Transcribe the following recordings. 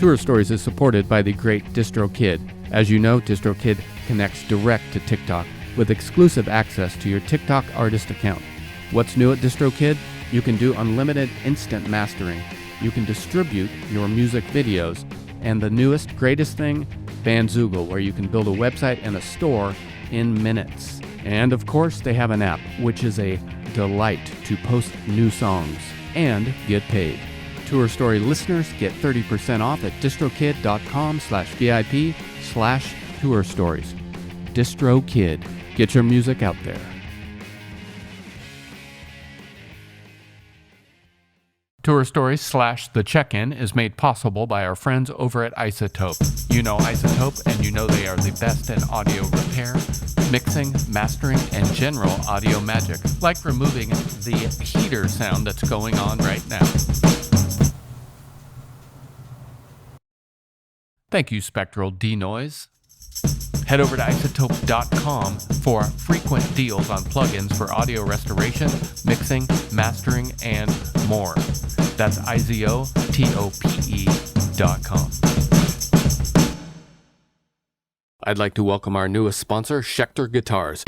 Tour Stories is supported by the great Distrokid. As you know, Distrokid connects direct to TikTok with exclusive access to your TikTok artist account. What's new at Distrokid? You can do unlimited instant mastering. You can distribute your music videos. And the newest, greatest thing, Bandzoogle, where you can build a website and a store in minutes. And of course, they have an app, which is a delight to post new songs and get paid. Tour Story listeners get 30% off at distrokid.com/VIP/tour stories. Distrokid. Get your music out there. Tour Stories / The Check-In is made possible by our friends over at Izotope. You know Izotope, and you know they are the best in audio repair, mixing, mastering, and general audio magic, like removing the heater sound that's going on right now. Thank you, Spectral Denoise. Head over to izotope.com for frequent deals on plugins for audio restoration, mixing, mastering, and more. That's izotope.com. I'd like to welcome our newest sponsor, Schecter Guitars.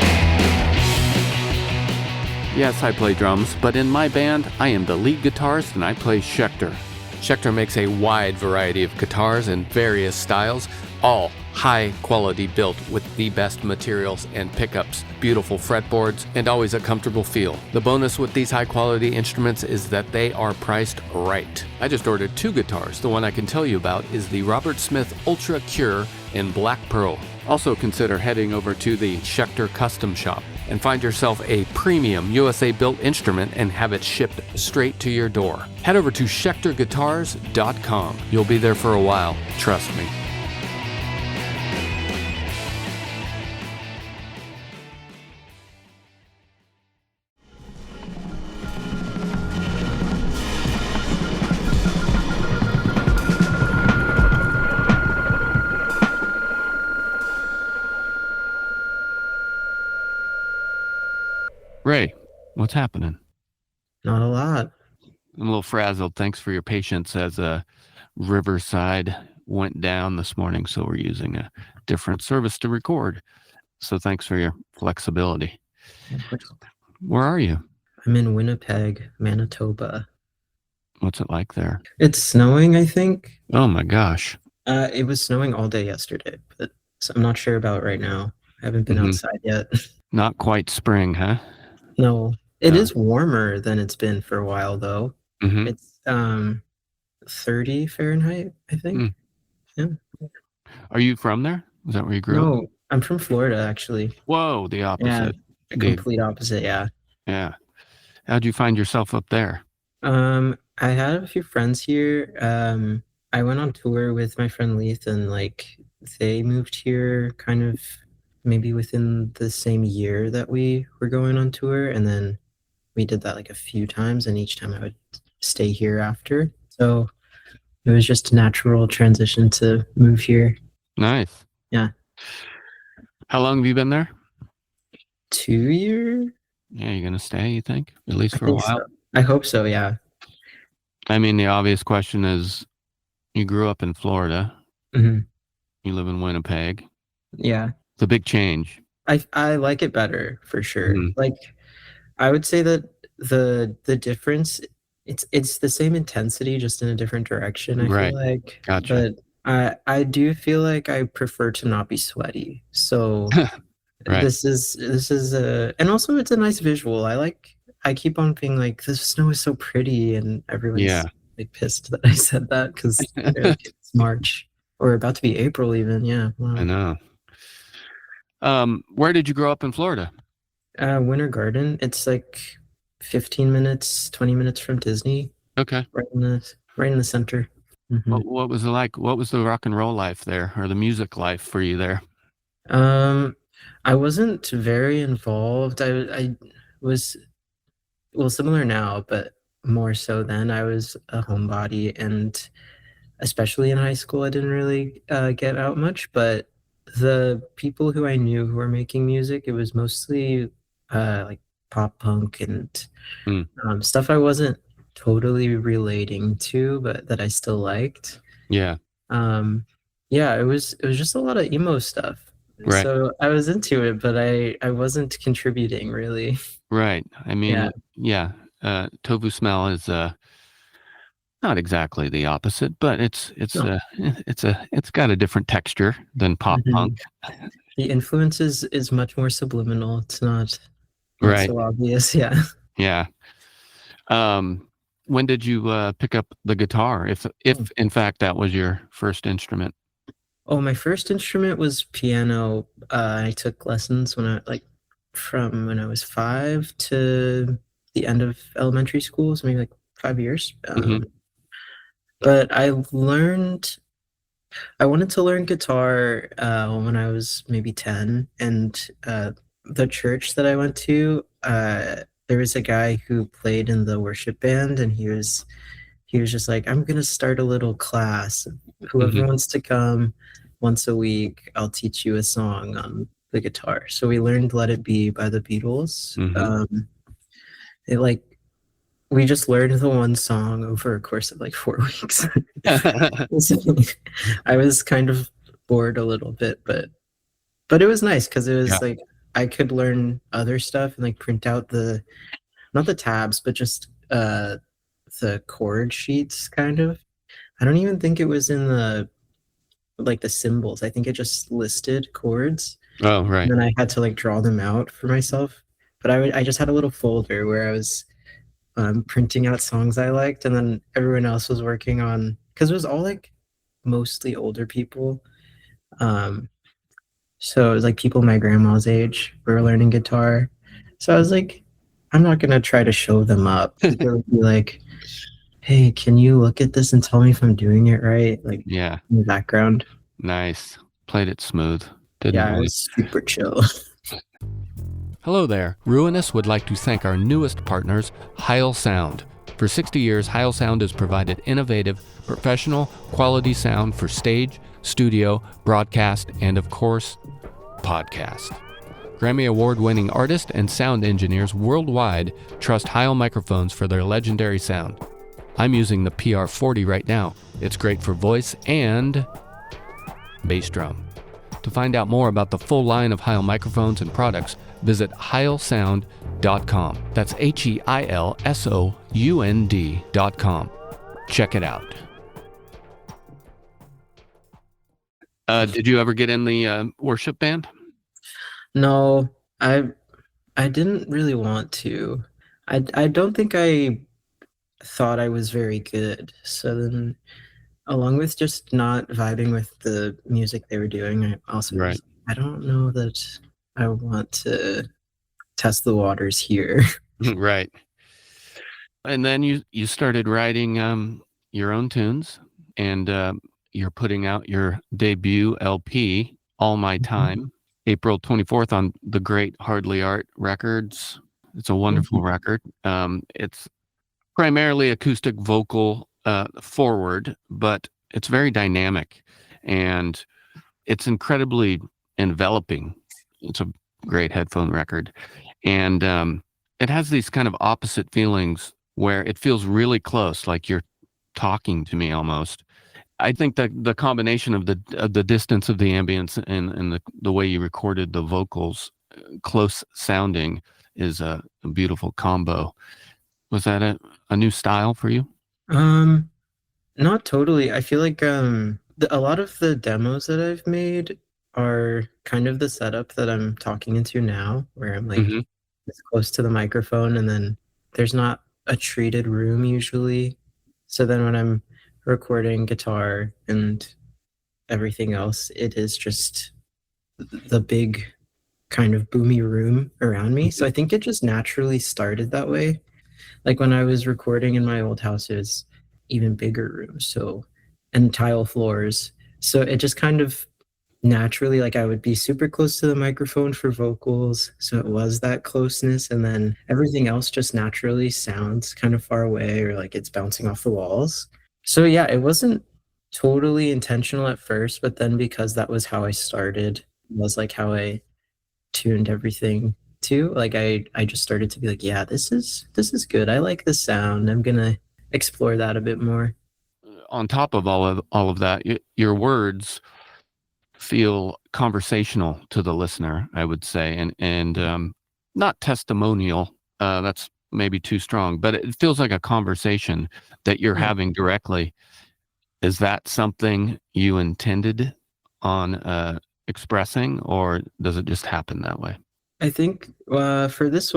Yes, I play drums, but in my band, I am the lead guitarist and I play Schecter. Schecter makes a wide variety of guitars in various styles, all high quality built with the best materials and pickups, beautiful fretboards, and always a comfortable feel. The bonus with these high quality instruments is that they are priced right. I just ordered 2 guitars. The one I can tell you about is the Robert Smith Ultra Cure in Black Pearl. Also consider heading over to the Schecter Custom Shop and find yourself a premium USA-built instrument and have it shipped straight to your door. Head over to schecterguitars.com. You'll be there for a while, trust me. Rae, what's happening? Not a lot. I'm a little frazzled. Thanks for your patience as Riverside went down this morning, so we're using a different service to record. So thanks for your flexibility. Where are you? I'm in Winnipeg, Manitoba. What's it like there? It's snowing, I think. Oh my gosh. It was snowing all day yesterday, but so I'm not sure about right now. I haven't been outside yet. Not quite spring, huh? No. It is warmer than it's been for a while, though. Mm-hmm. It's 30 Fahrenheit, I think. Yeah. Are you from there? Is that where you grew up? No, I'm from Florida, actually. Whoa, the opposite. Yeah, the complete opposite, yeah. Yeah. How'd you find yourself up there? I had a few friends here. I went on tour with my friend Leith, and they moved here kind of maybe within the same year that we were going on tour, and then we did that a few times, and each time I would stay here after. So it was just a natural transition to move here. Nice. Yeah. How long have you been there? 2 years. Yeah, you're gonna stay, you think? At least for a while? So. I hope so, yeah. I mean, the obvious question is, you grew up in Florida. Mm-hmm. You live in Winnipeg. Yeah. It's a big change. I like it better, for sure. Mm-hmm. I would say that the difference, it's the same intensity, just in a different direction, I feel like. Gotcha. But I do feel like I prefer to not be sweaty. So right. This is and also it's a nice visual. I keep on being like, the snow is so pretty, and everyone's pissed that I said that, because it's March, or about to be April even. Yeah. Wow. I know. Where did you grow up in Florida? Winter Garden. It's 15 minutes, 20 minutes from Disney. Okay. Right in the center. Mm-hmm. What was it like? What was the rock and roll life there, or the music life for you there? I wasn't very involved. I was, well, similar now, but more so then. I was a homebody, and especially in high school, I didn't really get out much, but the people who I knew who were making music, it was mostly pop punk and stuff I wasn't totally relating to, but that I still liked. Yeah. Um, yeah, it was just a lot of emo stuff. Right. So I was into it, but I wasn't contributing really. Right. I Yeah. mean, yeah, tofusmell is not exactly the opposite, but No. it's got a different texture than pop punk. Mhm. The influence is much more subliminal. It's not Right. so obvious. Yeah. Yeah. Um, when did you pick up the guitar? If in fact that was your first instrument? Oh, my first instrument was piano. I took lessons from when I was 5 to the end of elementary school, so maybe like 5 years. Hmm. But I wanted to learn guitar when I was maybe 10, and the church that I went to, there was a guy who played in the worship band, and he was just like, I'm gonna start a little class. Whoever Hmm. wants to come once a week, I'll teach you a song on the guitar. So we learned Let It Be by the Beatles. Hmm. It like we just learned the one song over a course of like 4 weeks. So I was kind of bored a little bit, but it was nice because it Yeah. was like I could learn other stuff and like print out the not the tabs, but just the chord sheets kind of. I don't even think it was in the symbols. I think it just listed chords, Oh, and right. then I had to like draw them out for myself. But I just had a little folder where I was printing out songs I liked, and then everyone else was working on because it was all like mostly older people. Um, so it was like people my grandma's age were learning guitar. So I was like, I'm not gonna try to show them up. People would be like, "Hey, can you look at this and tell me if I'm doing it right?" Like Yeah. in the background. Nice. Played it smooth. Didn't Yeah, it really. was super chill. Hello there. Ruinous would like to thank our newest partners, Heil Sound. For 60 years, Heil Sound has provided innovative, professional, quality sound for stage, studio, broadcast, and of course, podcast. Grammy Award-winning artists and sound engineers worldwide trust Heil microphones for their legendary sound. I'm using the PR40 right now. It's great for voice and bass drum. To find out more about the full line of Heil microphones and products, visit heilsound.com. That's HeilSound.com. Check it out. Did you ever get in the worship band? No, I didn't really want to. I don't think I thought I was very good. So then, along with just not vibing with the music they were doing, I also Right. was I don't know that I want to test the waters here. Right. And then you started writing your own tunes, and you're putting out your debut LP, All My Time, April 24th on the great Hardly Art Records. It's a wonderful Mhm. record. It's primarily acoustic vocal forward, but it's very dynamic and it's incredibly enveloping. It's a great headphone record. And it has these kind of opposite feelings where it feels really close, like you're talking to me almost. I think that the combination of the distance of the ambience and the way you recorded the vocals, close sounding, is a beautiful combo. Was that a new style for you? Um, Not totally. I feel like a lot of the demos that I've made are kind of the setup that I'm talking into now, where I'm like Hmm. as close to the microphone, and then there's not a treated room usually. So then when I'm recording guitar and everything else, it is just the big kind of boomy room around me. So I think it just naturally started that way. Like when I was recording in my old house, it was even bigger rooms, so and tile floors. So it just kind of naturally, like I would be super close to the microphone for vocals, so it was that closeness, and then everything else just naturally sounds kind of far away or like it's bouncing off the walls. So yeah, it wasn't totally intentional at first, but then because that was how I started, was like how I tuned everything too. Like I just started to be like, yeah, this is good. I like the sound. I'm gonna explore that a bit more. on top of all of that, your words feel conversational to the listener, I would say, and not testimonial. That's maybe too strong, but it feels like a conversation that you're Yeah. having directly. Is that something you intended on expressing, or does it just happen that way? I think for this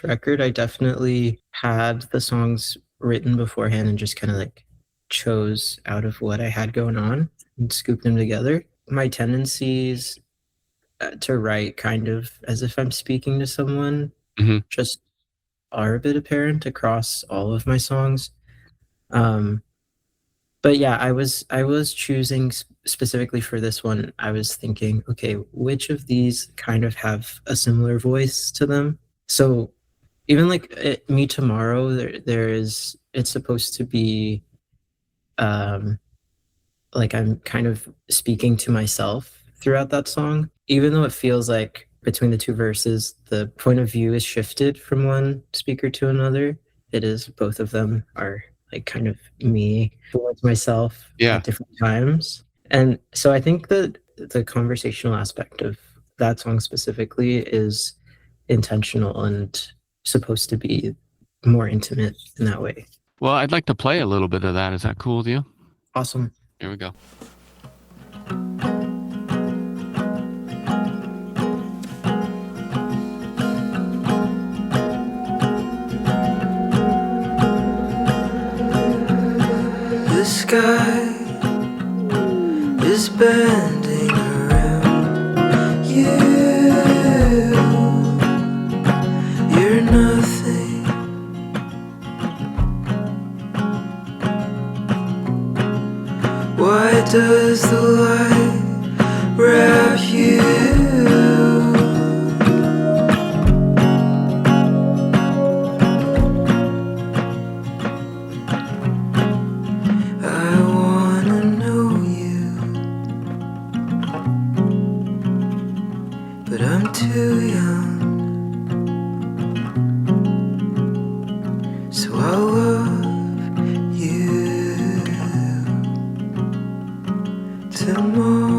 record, I definitely had the songs written beforehand and just kind of like chose out of what I had going on and scooped them together. My tendencies to write kind of as if I'm speaking to someone Hmm. just are a bit apparent across all of my songs. Um, but yeah, I was choosing specifically for this one. I was thinking, okay, which of these kind of have a similar voice to them? So even like Me Tomorrow, there is it's supposed to be um like I'm kind of speaking to myself throughout that song, even though it feels like between the two verses, the point of view is shifted from one speaker to another. It is both of them are like kind of me towards myself Yeah. at different times. And so I think that the conversational aspect of that song specifically is intentional and supposed to be more intimate in that way. Well, I'd like to play a little bit of that. Is that cool with you? Awesome. Here we go. The sky is bending around you. You're nothing. Why does the light wrap you? I wanna know you, but I'm too young, so I'll love you tomorrow.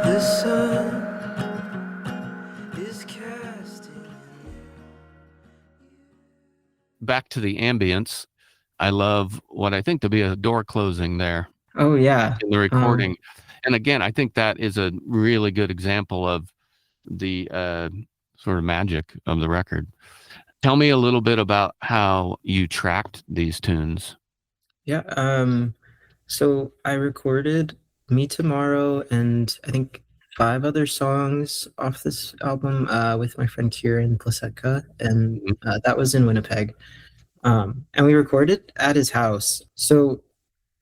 The sun is casting. Back to the ambience. I love what I think to be a door closing there Oh yeah. in the recording. And again, I think that is a really good example of the sort of magic of the record. Tell me a little bit about how you tracked these tunes. Yeah. So I recorded Me Tomorrow and I think 5 other songs off this album with my friend Kieran Plasetka, and that was in Winnipeg. And we recorded at his house. So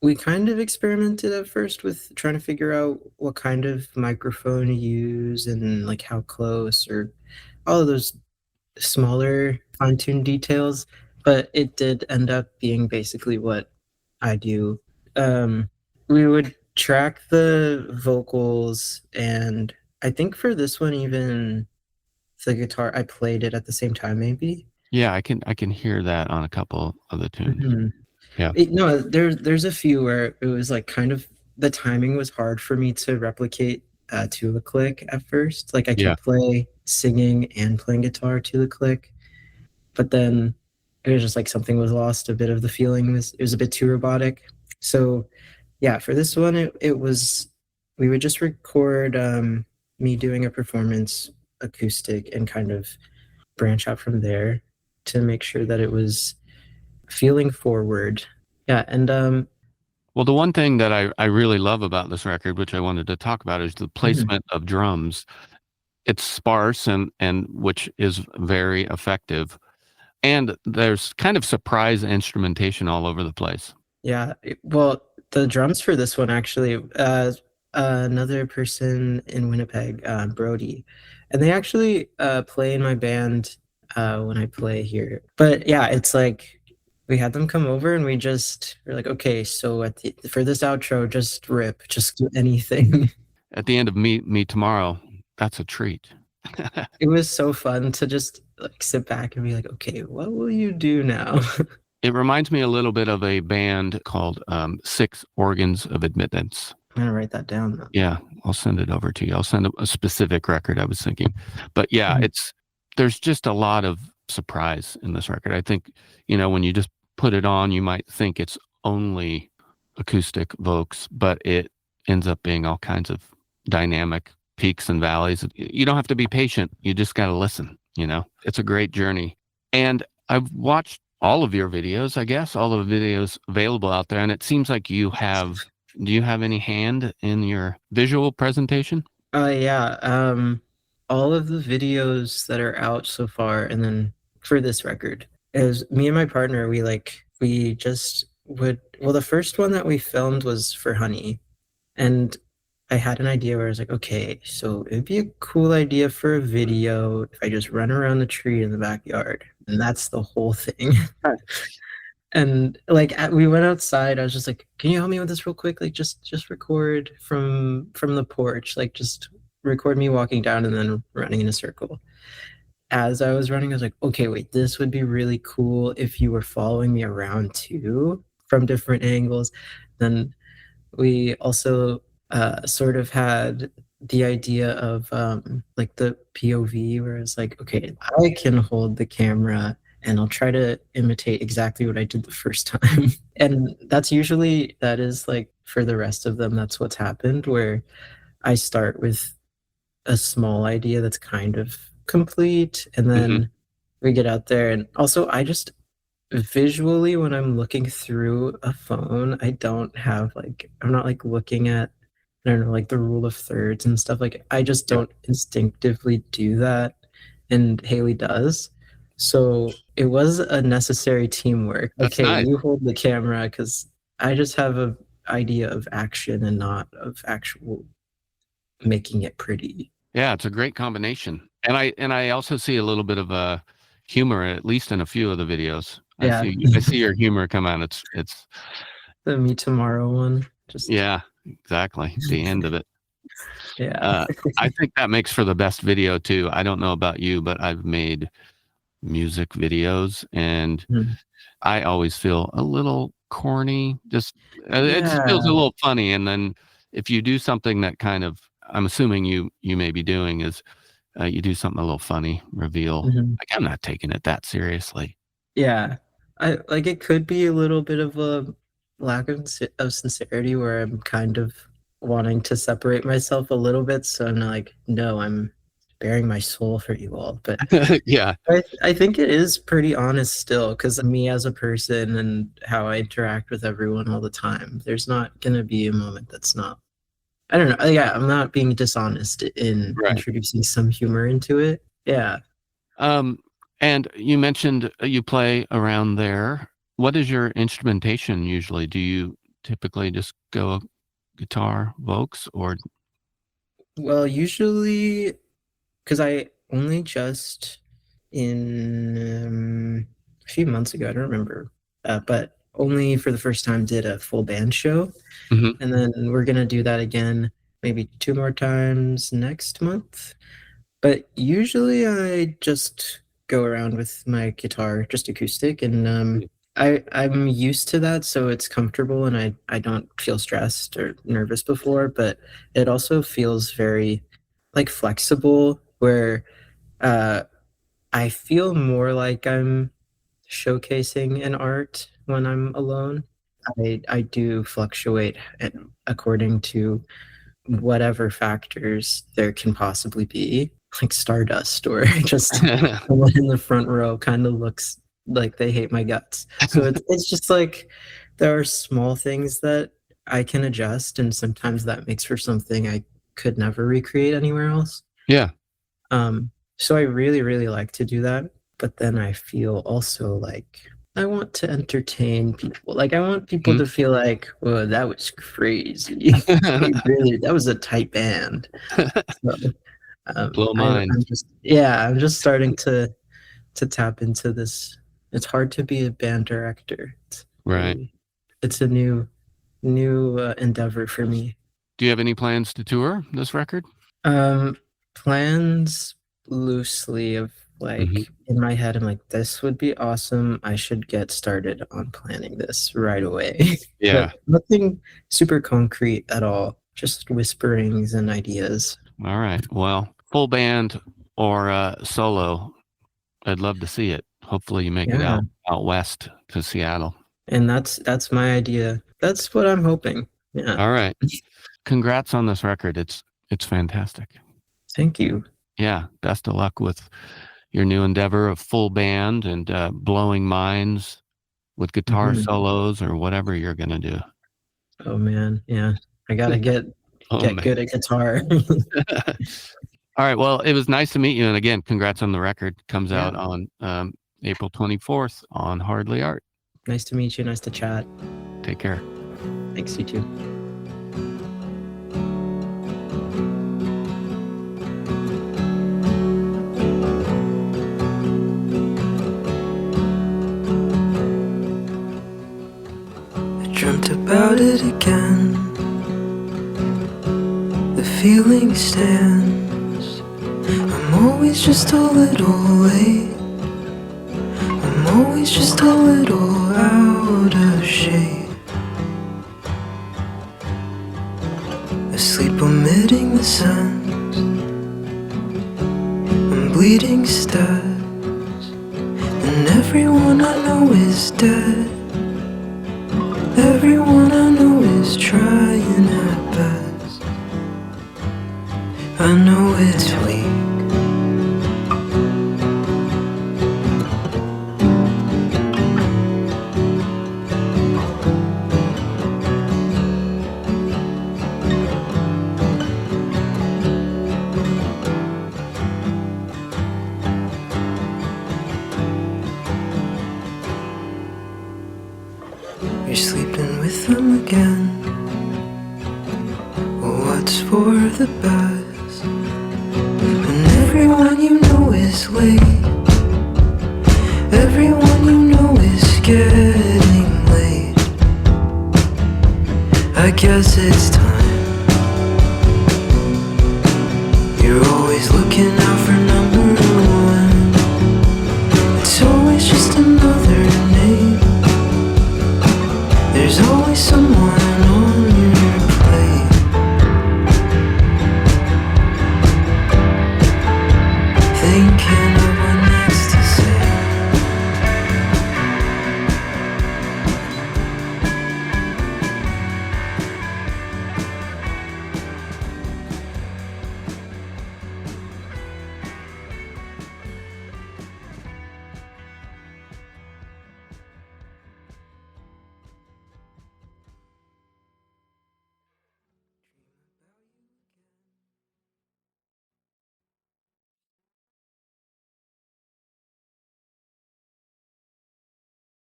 we kind of experimented at first with trying to figure out what kind of microphone to use and like how close or all of those smaller fine-tuned details, but it did end up being basically what I do. We would track the vocals, and I think for this one, even the guitar, I played it at the same time, maybe. Yeah, I can hear that on a couple of the tunes. Mhm. Yeah. No, there's a few where it was like kind of the timing was hard for me to replicate to the click at first. Like I Yeah. could play singing and playing guitar to the click, but then it was just like something was lost. A bit of the feeling was it was a bit too robotic. So yeah, for this one, it was we would just record me doing a performance acoustic and kind of branch out from there to make sure that it was feeling forward. Yeah, and Well, the one thing that I really love about this record, which I wanted to talk about, is the placement of drums. It's sparse and which is very effective. And there's kind of surprise instrumentation all over the place. yeah, well, the drums for this one actually, another person in Winnipeg, Brody, and they actually play in my band when I play here. But yeah, it's like we had them come over and we're like, okay, so for this outro, just rip, just do anything. At the end of Me Tomorrow, that's a treat. It was so fun to just like sit back and be like, okay, what will you do now? It reminds me a little bit of a band called Six Organs of Admittance. I'm gonna write that down though. Yeah, I'll send it over to you. I'll send a specific record I was thinking. But yeah, there's just a lot of surprise in this record. I think, when you just put it on, you might think it's only acoustic vocals, but it ends up being all kinds of dynamic peaks and valleys. You don't have to be patient. You just got to listen, It's a great journey. And I've watched all of your videos, I guess, all of the videos available out there. And it seems like do you have any hand in your visual presentation? Yeah. All of the videos that are out so far, and then for this record, is me and my partner, the first one that we filmed was for Honey. And I had an idea where I was like, okay, so it'd be a cool idea for a video if I just run around the tree in the backyard. And that's the whole thing. And we went outside. I was just like, can you help me with this real quick? Like just record from the porch. Like just record me walking down and then running in a circle. As I was running, I was like, okay, wait, this would be really cool if you were following me around too from different angles. Then we also sort of had the idea of the POV where it's like, okay, I can hold the camera and I'll try to imitate exactly what I did the first time. And that is like for the rest of them, that's what's happened, where I start with a small idea that's kind of complete, and then we get out there. And also I just visually, when I'm looking through a phone, I'm not looking at, I don't know, like the rule of thirds and stuff. Like I just don't instinctively do that, and Haley does. So it was a necessary teamwork. That's nice. You hold the camera because I just have an idea of action and not of actual making it pretty. Yeah, it's a great combination. And I also see a little bit of humor, at least in a few of the videos. Yeah. I see your humor come out. It's the Me Tomorrow one. Yeah, exactly. The end of it. Yeah. I think that makes for the best video too. I don't know about you, but I've made music videos and I always feel a little corny. It just feels a little funny. And then if you do something that kind of, I'm assuming you may be doing, is you do something a little funny, reveal. Like, I'm not taking it that seriously. Yeah. It could be a little bit of a lack of sincerity where I'm kind of wanting to separate myself a little bit. So I'm like, no, I'm bearing my soul for you all. But yeah, I think it is pretty honest still, because me as a person and how I interact with everyone all the time, there's not going to be a moment that's not, I don't know. Yeah, I'm not being dishonest in introducing some humor into it. Yeah. And you mentioned you play around there. What is your instrumentation usually? Do you typically just go guitar, vocals, or? Well, usually, because I only just in a few months ago, I don't remember, but only for the first time did a full band show. And then we're going to do that again, maybe 2 more times next month. But usually I just go around with my guitar, just acoustic, and I'm used to that, so it's comfortable, and I don't feel stressed or nervous before. But it also feels very flexible, where I feel more like I'm showcasing an art when I'm alone. I do fluctuate according to whatever factors there can possibly be, like stardust, or just someone in the front row kind of looks like they hate my guts. So it's just like there are small things that I can adjust, and sometimes that makes for something I could never recreate anywhere else. Yeah. So I really, really like to do that. But then I feel also like I want to entertain people. Like I want people to feel like, whoa, that was crazy. That was a tight band. So, Blow mine. I'm just starting to to tap into this. It's hard to be a band director. Right. It's a new endeavor for me. Do you have any plans to tour this record? Plans loosely of like in my head, I'm like, this would be awesome. I should get started on planning this right away. Yeah. But nothing super concrete at all. Just whisperings and ideas. All right. Well, full band or solo, I'd love to see it. Hopefully you make it out west to Seattle. And that's my idea. That's what I'm hoping. Yeah. All right. Congrats on this record. It's fantastic. Thank you. Yeah. Best of luck with your new endeavor of full band and blowing minds with guitar solos or whatever you're going to do. Oh man. Yeah. I got to get good at guitar. All right. Well, it was nice to meet you. And again, congrats on the record. Comes out on April 24th on Hardly Art. Nice to meet you. Nice to chat. Take care. Thanks, you too. I dreamt about it again. The feeling stands. I'm always just a little late. I'm always just a little out of shape. Asleep omitting the signs. I'm bleeding steps. And everyone I know is dead. Everyone I know is trying at best. I know it's weak. You're sleeping with them again. What's for the best? And everyone you know is late. Everyone you know is getting late. I guess it's time.